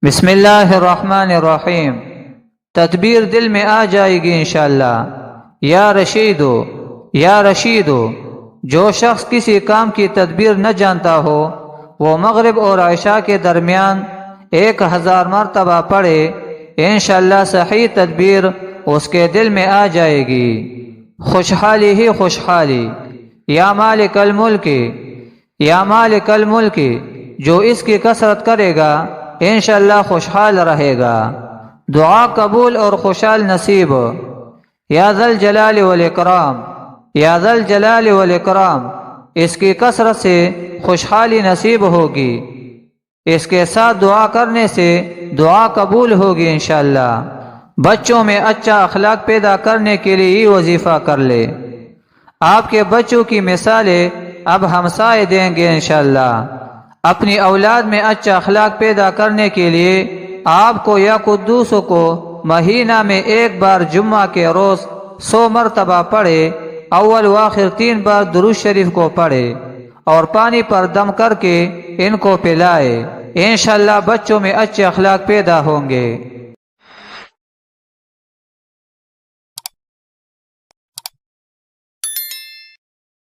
بسم اللہ الرحمن الرحیم۔ تدبیر دل میں آ جائے گی انشاءاللہ۔ یا رشیدو، جو شخص کسی کام کی تدبیر نہ جانتا ہو وہ مغرب اور عشاء کے درمیان 1000 مرتبہ پڑھے، انشاءاللہ صحیح تدبیر اس کے دل میں آ جائے گی۔ خوشحالی ہی خوشحالی۔ یا مالک الملک، جو اس کی کثرت کرے گا انشاءاللہ خوشحال رہے گا۔ دعا قبول اور خوشحال نصیب۔ یا ذا الجلال والاکرام، اس کی کثرت سے خوشحالی نصیب ہوگی۔ اس کے ساتھ دعا کرنے سے دعا قبول ہوگی انشاءاللہ۔ بچوں میں اچھا اخلاق پیدا کرنے کے لیے یہ وظیفہ کر لے۔ آپ کے بچوں کی مثالیں اب ہمسائے دیں گے انشاءاللہ۔ اپنی اولاد میں اچھا اخلاق پیدا کرنے کے لیے آپ کو یا قدوسوں کو مہینہ میں 1 بار جمعہ کے روز 100 مرتبہ پڑھے، اول و آخر 3 بار درود شریف کو پڑھے اور پانی پر دم کر کے ان کو پلائے، انشاءاللہ بچوں میں اچھے اخلاق پیدا ہوں گے۔